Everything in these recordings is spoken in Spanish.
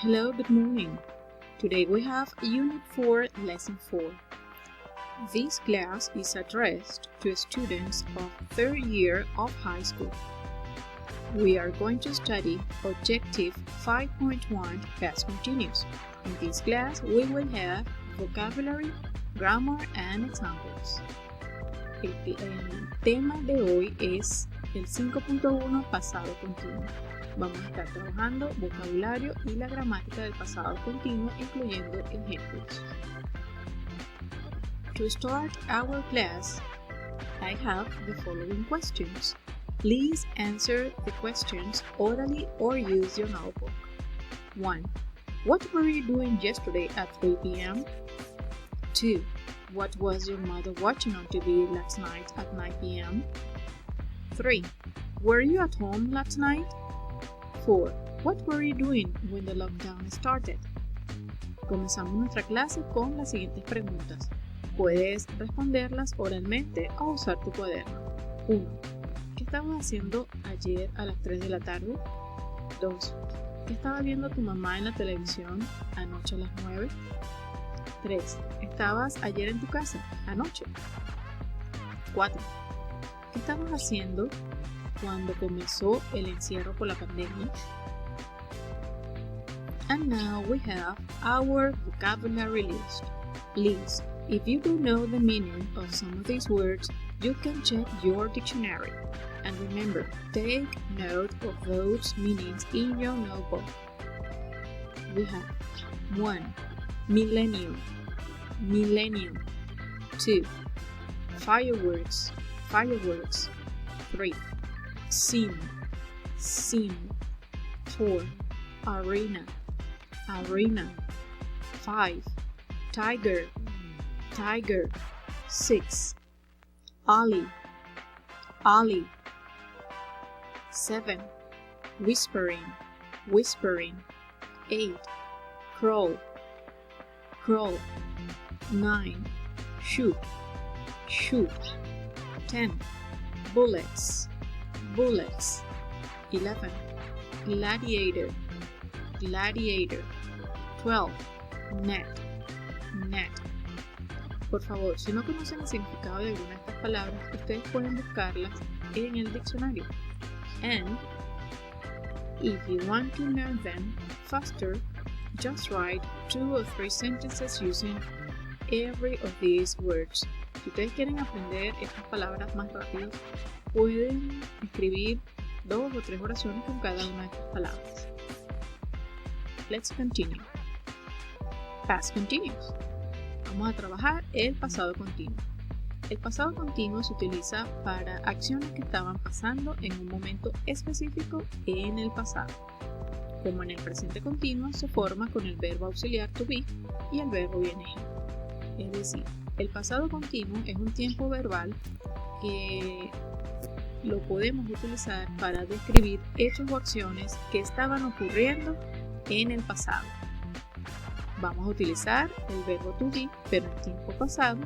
Hello, good morning. Today we have Unit 4, Lesson 4. This class is addressed to students of third year of high school. We are going to study Objective 5.1 Past Continuous. In this class, we will have vocabulary, grammar, and examples. El tema de hoy es el 5.1 pasado continuo. Vamos a estar trabajando vocabulario y la gramática del pasado continuo, incluyendo ejemplos. To start our class, I have the following questions. Please answer the questions orally or use your notebook. 1. What were you doing yesterday at 3 p.m.? 2. What was your mother watching on TV last night at 9 p.m.? 3. Were you at home last night? 4. What were you doing when the lockdown started? Comenzamos nuestra clase con las siguientes preguntas. Puedes responderlas oralmente o usar tu cuaderno. 1. ¿Qué estabas haciendo ayer a las 3 de la tarde? 2. ¿Qué estaba viendo tu mamá en la televisión anoche a las 9? 3. ¿Estabas ayer en tu casa anoche? 4. ¿Qué estabas haciendo cuando comenzó el encierro por la pandemia? And now we have our vocabulary list. If you don't know the meaning of some of these words, you can check your dictionary. And remember, take note of those meanings in your notebook. We have 1. Millennium. 2. Fireworks. 3. Scene. 4. Arena. 5. Tiger. 6. Alley. 7. Whispering. 8. Crawl. 9. Shoot. 10. Bullets. 11. Gladiator. 12. Net. Por favor, si no conocen el significado de alguna de estas palabras, ustedes pueden buscarlas en el diccionario. And if you want to learn them faster, just write 2 or 3 sentences using every of these words. Si ustedes quieren aprender estas palabras más rápido, pueden escribir 2 o 3 oraciones con cada una de estas palabras. Let's continue. Past continuous. Vamos a trabajar el pasado continuo. El pasado continuo se utiliza para acciones que estaban pasando en un momento específico en el pasado. Como en el presente continuo se forma con el verbo auxiliar to be y el verbo ing. Es decir, el pasado continuo es un tiempo verbal que lo podemos utilizar para describir hechos o acciones que estaban ocurriendo en el pasado. Vamos a utilizar el verbo to be, pero en tiempo pasado,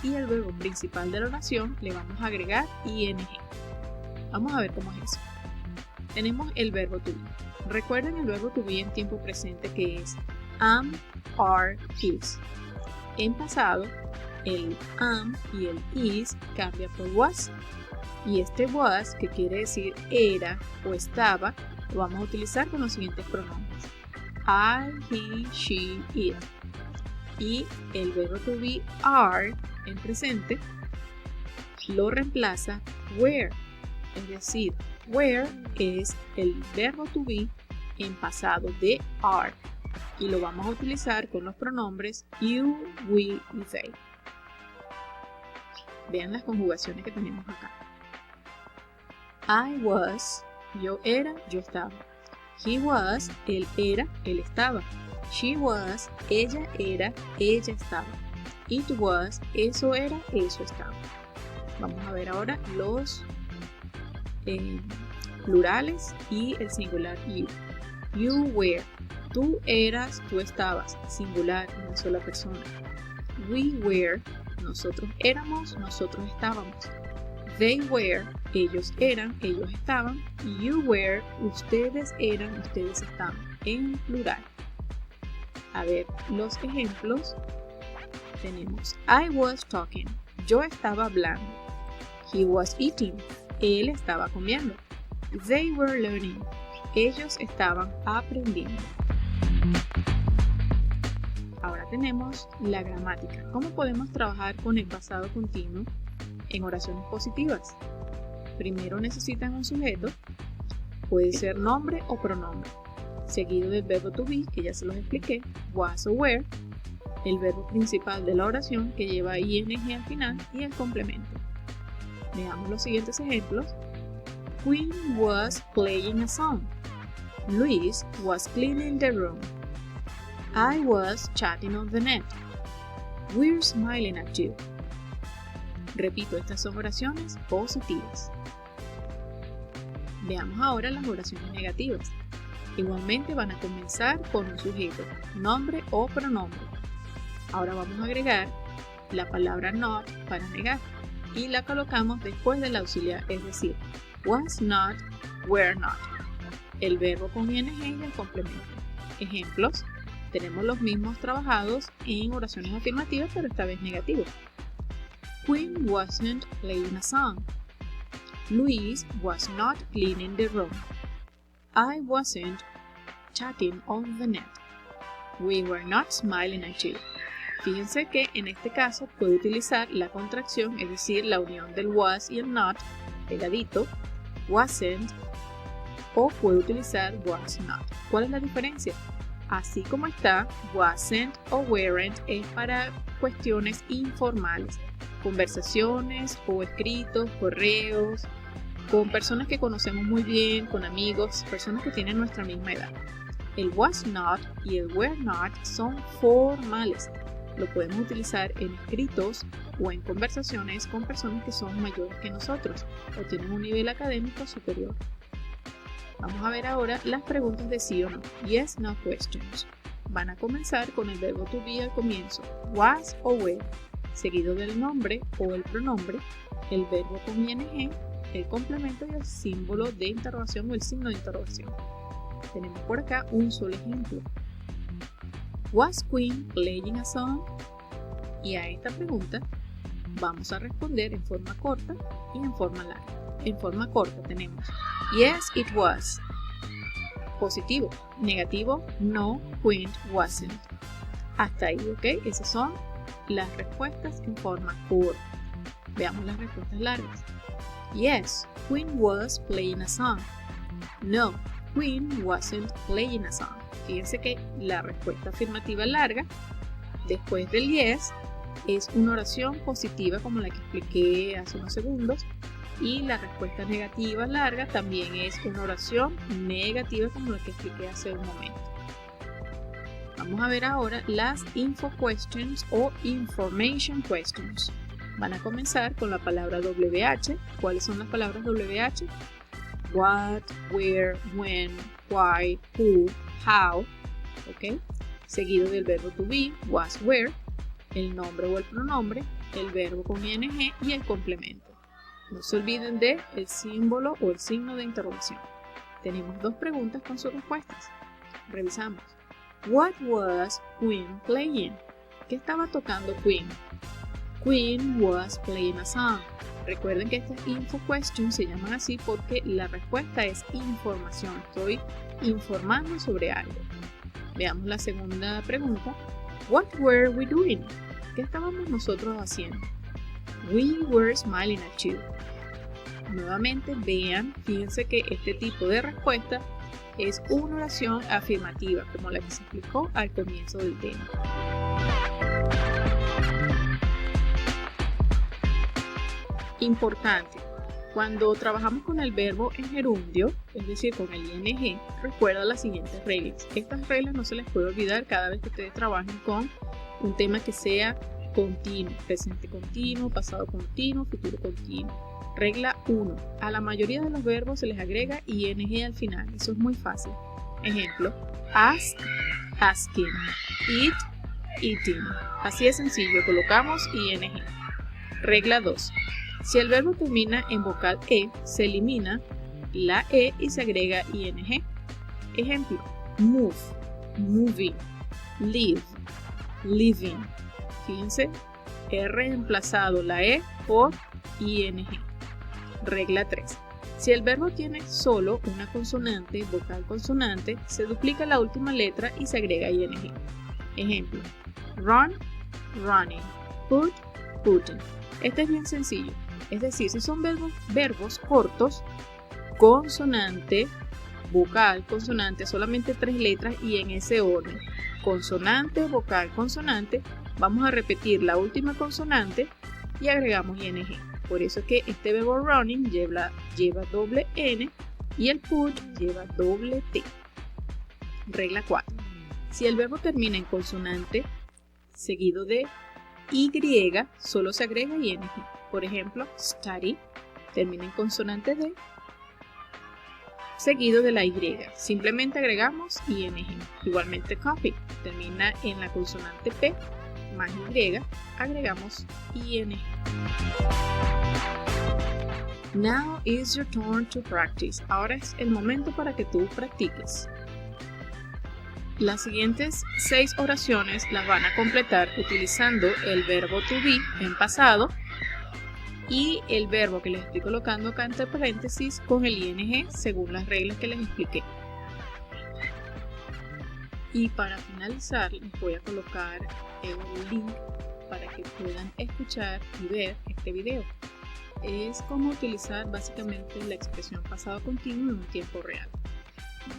y el verbo principal de la oración le vamos a agregar ing. Vamos a ver cómo es eso. Tenemos el verbo to be. Recuerden el verbo to be en tiempo presente que es am, are, is. En pasado, el am y el is cambia por was. Y este was, que quiere decir era o estaba, lo vamos a utilizar con los siguientes pronombres. I, he, she, it. Y el verbo to be are en presente lo reemplaza were. Es decir, were es el verbo to be en pasado de are. Y lo vamos a utilizar con los pronombres you, we y they. Vean las conjugaciones que tenemos acá. I was, yo era, yo estaba. He was, él era, él estaba. She was, ella era, ella estaba. It was, eso era, eso estaba. Vamos a ver ahora los plurales y el singular you. You were, tú eras, tú estabas, singular, una sola persona. We were, nosotros éramos, nosotros estábamos. They were, ellos eran, ellos estaban. You were, ustedes eran, ustedes estaban, en plural. A ver los ejemplos. Tenemos I was talking. Yo estaba hablando. He was eating. Él estaba comiendo. They were learning. Ellos estaban aprendiendo. Ahora tenemos la gramática. ¿Cómo podemos trabajar con el pasado continuo en oraciones positivas? Primero necesitan un sujeto, puede ser nombre o pronombre, seguido del verbo to be, que ya se los expliqué, was o were, el verbo principal de la oración que lleva ing al final y el complemento. Veamos los siguientes ejemplos. Queen was playing a song. Luis was cleaning the room. I was chatting on the net. We're smiling at you. Repito, estas son oraciones positivas. Veamos ahora las oraciones negativas. Igualmente van a comenzar con un sujeto, nombre o pronombre. Ahora vamos a agregar la palabra not para negar y la colocamos después del auxiliar, es decir, was not, were not. El verbo con ing y el complemento. Ejemplos. Tenemos los mismos trabajados en oraciones afirmativas, pero esta vez negativos. Queen wasn't playing a song. Luis was not cleaning the room. I wasn't chatting on the net. We were not smiling at you. Fíjense que en este caso puede utilizar la contracción, es decir, la unión del was y el not, pegadito, wasn't, o puede utilizar was not. ¿Cuál es la diferencia? Así como está, wasn't o weren't es para cuestiones informales, conversaciones o escritos, correos, con personas que conocemos muy bien, con amigos, personas que tienen nuestra misma edad. El was not y el were not son formales. Lo podemos utilizar en escritos o en conversaciones con personas que son mayores que nosotros o tienen un nivel académico superior. Vamos a ver ahora las preguntas de sí o no, yes, no questions. Van a comenzar con el verbo to be al comienzo, was o were, seguido del nombre o el pronombre, el verbo con ing, el complemento y el símbolo de interrogación o el signo de interrogación. Tenemos por acá un solo ejemplo. Was Queen playing a song? Y a esta pregunta vamos a responder en forma corta y en forma larga. En forma corta tenemos yes, it was. Positivo. Negativo, no, Queen wasn't. Hasta ahí, ¿ok? Esas son las respuestas en forma corta. Veamos las respuestas largas. Yes, Queen was playing a song. No, Queen wasn't playing a song. Fíjense que la respuesta afirmativa larga, después del yes, es una oración positiva como la que expliqué hace unos segundos. Y la respuesta negativa larga también es una oración negativa como la que expliqué hace un momento. Vamos a ver ahora las info questions o information questions. Van a comenzar con la palabra WH. ¿Cuáles son las palabras WH? What, where, when, why, who, how. ¿Ok? Seguido del verbo to be, was, where, el nombre o el pronombre, el verbo con ing y el complemento. No se olviden de el símbolo o el signo de interrogación. Tenemos dos preguntas con sus respuestas. Revisamos. What was Queen playing? ¿Qué estaba tocando Queen? Queen was playing a song. Recuerden que estas info questions se llaman así porque la respuesta es información. Estoy informando sobre algo. Veamos la segunda pregunta. What were we doing? ¿Qué estábamos nosotros haciendo? We were smiling at you. Nuevamente vean, fíjense que este tipo de respuesta es una oración afirmativa, como la que se explicó al comienzo del tema. Importante, cuando trabajamos con el verbo en gerundio, es decir, con el ing, recuerda las siguientes reglas. Estas reglas no se les puede olvidar cada vez que ustedes trabajen con un tema que sea continuo, presente continuo, pasado continuo, futuro continuo. Regla 1. A la mayoría de los verbos se les agrega ing al final. Eso es muy fácil. Ejemplo, ask, asking, eat, eating. Así de sencillo, colocamos ing. Regla 2. Si el verbo termina en vocal e, se elimina la e y se agrega ing. Ejemplo, move, moving, live, living. Fíjense, he reemplazado la E por ING. Regla 3. Si el verbo tiene solo una consonante, vocal consonante, se duplica la última letra y se agrega ING. Ejemplo, run, running, put, putting. Este es bien sencillo. Es decir, si son verbos cortos, consonante, vocal, consonante, solamente 3 letras y en ese orden. Consonante, vocal, consonante, vamos a repetir la última consonante y agregamos ING. Por eso es que este verbo running lleva doble N y el put lleva doble T. Regla 4. Si el verbo termina en consonante seguido de Y, solo se agrega ING. Por ejemplo, study termina en consonante D seguido de la Y. Simplemente agregamos ING. Igualmente copy termina en la consonante P más Y, agregamos ING. Now is your turn to practice. Ahora es el momento para que tú practiques. Las siguientes 6 oraciones las van a completar utilizando el verbo to be en pasado y el verbo que les estoy colocando acá entre paréntesis con el ING según las reglas que les expliqué. Y para finalizar les voy a colocar el link para que puedan escuchar y ver este video. Es como utilizar básicamente la expresión pasado continuo en un tiempo real.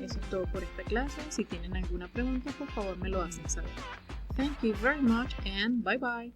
Eso es todo por esta clase. Si tienen alguna pregunta, por favor me lo hacen saber. Thank you very much and bye bye.